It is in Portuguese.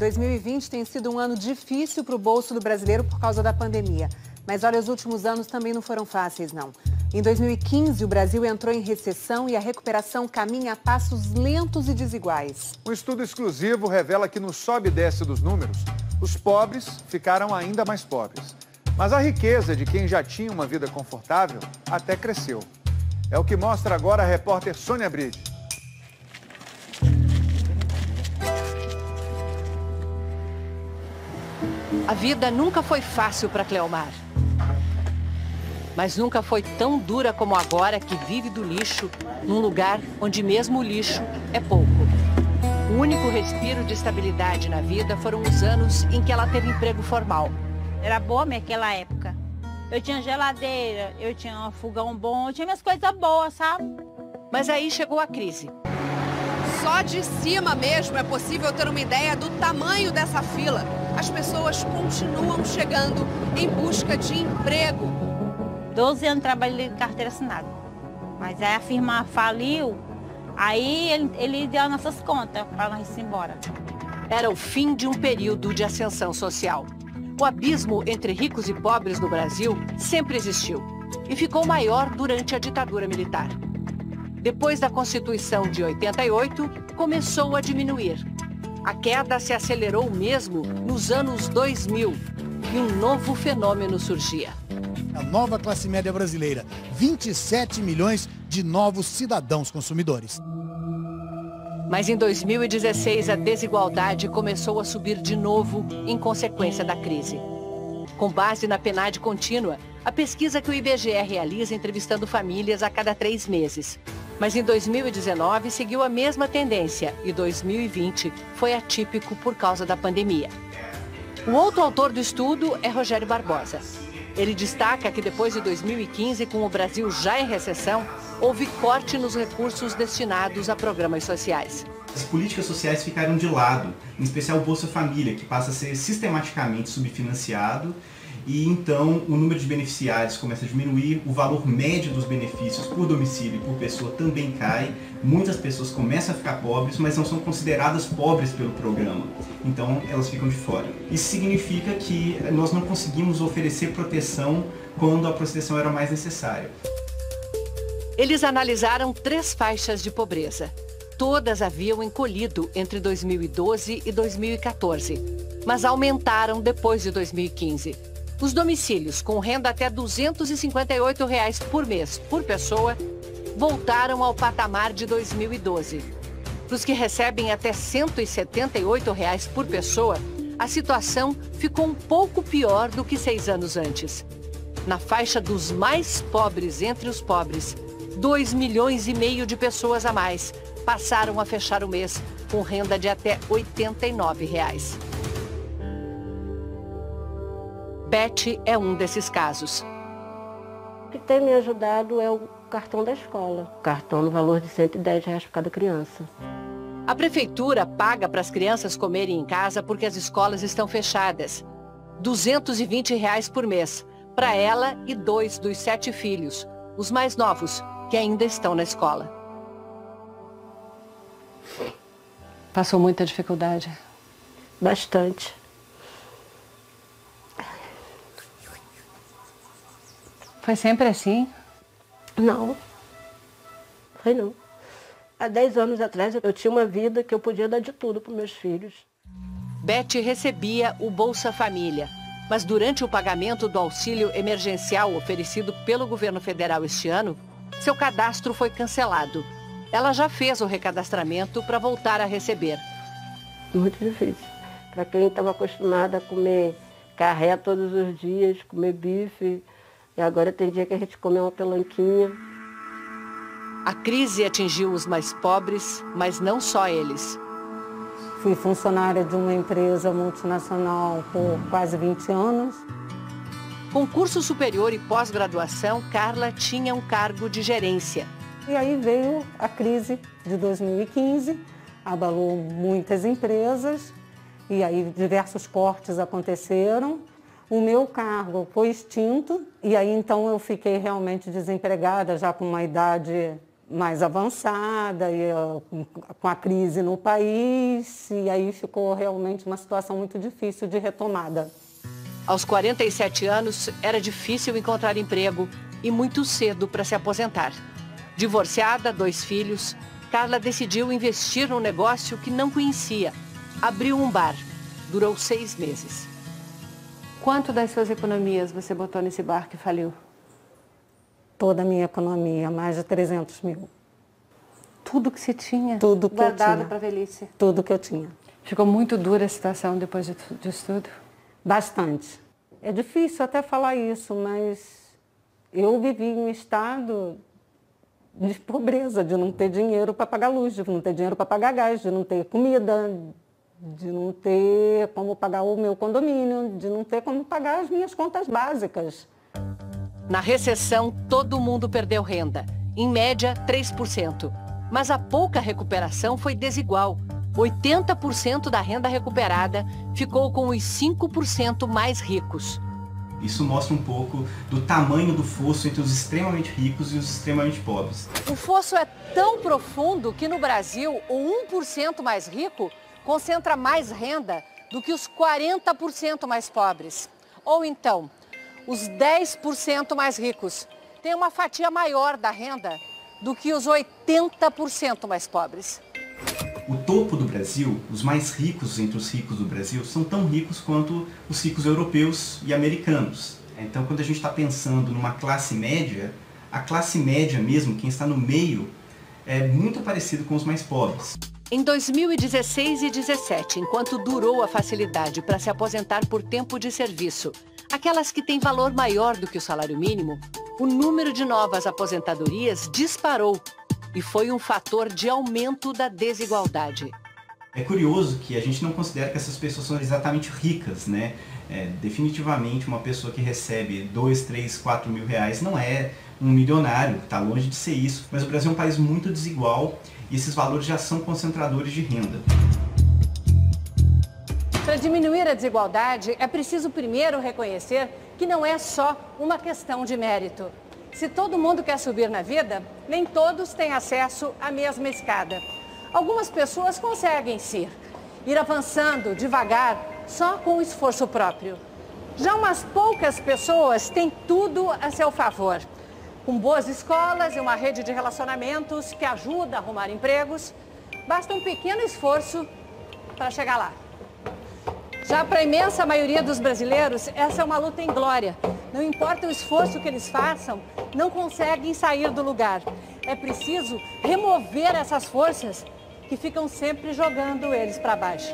2020 tem sido um ano difícil para o bolso do brasileiro por causa da pandemia. Mas olha, os últimos anos também não foram fáceis, não. Em 2015, o Brasil entrou em recessão e a recuperação caminha a passos lentos e desiguais. Um estudo exclusivo revela que no sobe e desce dos números, os pobres ficaram ainda mais pobres. Mas a riqueza de quem já tinha uma vida confortável até cresceu. É o que mostra agora a repórter Sônia Bride. A vida nunca foi fácil para Cleomar. Mas nunca foi tão dura como agora, que vive do lixo, num lugar onde mesmo o lixo é pouco. O único respiro de estabilidade na vida foram os anos em que ela teve emprego formal. Era boa naquela época. Eu tinha geladeira, eu tinha um fogão bom, eu tinha minhas coisas boas, sabe? Mas aí chegou a crise. Só de cima mesmo é possível ter uma ideia do tamanho dessa fila. As pessoas continuam chegando em busca de emprego. 12 anos trabalhei de carteira assinada. Mas aí a firma faliu, aí ele deu as nossas contas para nós ir embora. Era o fim de um período de ascensão social. O abismo entre ricos e pobres no Brasil sempre existiu e ficou maior durante a ditadura militar. Depois da Constituição de 88, começou a diminuir. A queda se acelerou mesmo nos anos 2000 e um novo fenômeno surgia. A nova classe média brasileira, 27 milhões de novos cidadãos consumidores. Mas em 2016, a desigualdade começou a subir de novo em consequência da crise. Com base na PNAD contínua, a pesquisa que o IBGE realiza entrevistando famílias a cada 3 meses. Mas em 2019 seguiu a mesma tendência e 2020 foi atípico por causa da pandemia. O outro autor do estudo é Rogério Barbosa. Ele destaca que depois de 2015, com o Brasil já em recessão, houve corte nos recursos destinados a programas sociais. As políticas sociais ficaram de lado, em especial o Bolsa Família, que passa a ser sistematicamente subfinanciado, e então o número de beneficiários começa a diminuir, o valor médio dos benefícios por domicílio e por pessoa também cai, muitas pessoas começam a ficar pobres, mas não são consideradas pobres pelo programa, então elas ficam de fora. Isso significa que nós não conseguimos oferecer proteção quando a proteção era mais necessária. Eles analisaram 3 faixas de pobreza. Todas haviam encolhido entre 2012 e 2014, mas aumentaram depois de 2015. Os domicílios com renda até R$ 258 por mês por pessoa voltaram ao patamar de 2012. Para os que recebem até R$ 178 por pessoa, a situação ficou um pouco pior do que 6 anos antes. Na faixa dos mais pobres entre os pobres, 2,5 milhões de pessoas a mais passaram a fechar o mês com renda de até R$ 89. Beth é um desses casos. O que tem me ajudado é o cartão da escola. Cartão no valor de R$ 110 por cada criança. A prefeitura paga para as crianças comerem em casa porque as escolas estão fechadas. R$ 220 por mês, para ela e 2 dos 7 filhos, os mais novos, que ainda estão na escola. Passou muita dificuldade? Bastante. Foi sempre assim? Não. Foi não. Há 10 anos atrás eu tinha uma vida que eu podia dar de tudo para meus filhos. Beth recebia o Bolsa Família, mas durante o pagamento do auxílio emergencial oferecido pelo governo federal este ano, seu cadastro foi cancelado. Ela já fez o recadastramento para voltar a receber. Muito difícil. Para quem estava acostumada a comer carré todos os dias, comer bife, e agora tem dia que a gente come uma pelanquinha. A crise atingiu os mais pobres, mas não só eles. Fui funcionária de uma empresa multinacional por quase 20 anos. Com curso superior e pós-graduação, Carla tinha um cargo de gerência. E aí veio a crise de 2015, abalou muitas empresas, e aí diversos cortes aconteceram. O meu cargo foi extinto, e aí então eu fiquei realmente desempregada, já com uma idade mais avançada, e, com a crise no país, e aí ficou realmente uma situação muito difícil de retomada. Aos 47 anos, era difícil encontrar emprego e muito cedo para se aposentar. Divorciada, 2 filhos, Carla decidiu investir num negócio que não conhecia. Abriu um bar. Durou 6 meses. Quanto das suas economias você botou nesse bar que faliu? Toda a minha economia, mais de 300 mil. Tudo que você tinha? Tudo que eu tinha. Guardado para a velhice? Tudo que eu tinha. Ficou muito dura a situação depois disso tudo? Bastante. É difícil até falar isso, mas eu vivi em um estado de pobreza, de não ter dinheiro para pagar luz, de não ter dinheiro para pagar gás, de não ter comida, de não ter como pagar o meu condomínio, de não ter como pagar as minhas contas básicas. Na recessão, todo mundo perdeu renda, em média 3%. Mas a pouca recuperação foi desigual. 80% da renda recuperada ficou com os 5% mais ricos. Isso mostra um pouco do tamanho do fosso entre os extremamente ricos e os extremamente pobres. O fosso é tão profundo que no Brasil, o 1% mais rico concentra mais renda do que os 40% mais pobres. Ou então, os 10% mais ricos têm uma fatia maior da renda do que os 80% mais pobres. O topo do Brasil, os mais ricos entre os ricos do Brasil, são tão ricos quanto os ricos europeus e americanos. Então, quando a gente está pensando numa classe média, a classe média mesmo, quem está no meio, é muito parecido com os mais pobres. Em 2016 e 2017, enquanto durou a facilidade para se aposentar por tempo de serviço, aquelas que têm valor maior do que o salário mínimo, o número de novas aposentadorias disparou e foi um fator de aumento da desigualdade. É curioso que a gente não considera que essas pessoas são exatamente ricas, né? Definitivamente uma pessoa que recebe 2, 3, 4 mil reais não é um milionário, está longe de ser isso. Mas o Brasil é um país muito desigual e esses valores já são concentradores de renda. Para diminuir a desigualdade, é preciso primeiro reconhecer que não é só uma questão de mérito. Se todo mundo quer subir na vida, nem todos têm acesso à mesma escada. Algumas pessoas conseguem sim ir avançando devagar, só com o esforço próprio. Já umas poucas pessoas têm tudo a seu favor. Com boas escolas e uma rede de relacionamentos que ajuda a arrumar empregos, basta um pequeno esforço para chegar lá. Já para a imensa maioria dos brasileiros, essa é uma luta inglória. Não importa o esforço que eles façam, não conseguem sair do lugar. É preciso remover essas forças que ficam sempre jogando eles para baixo.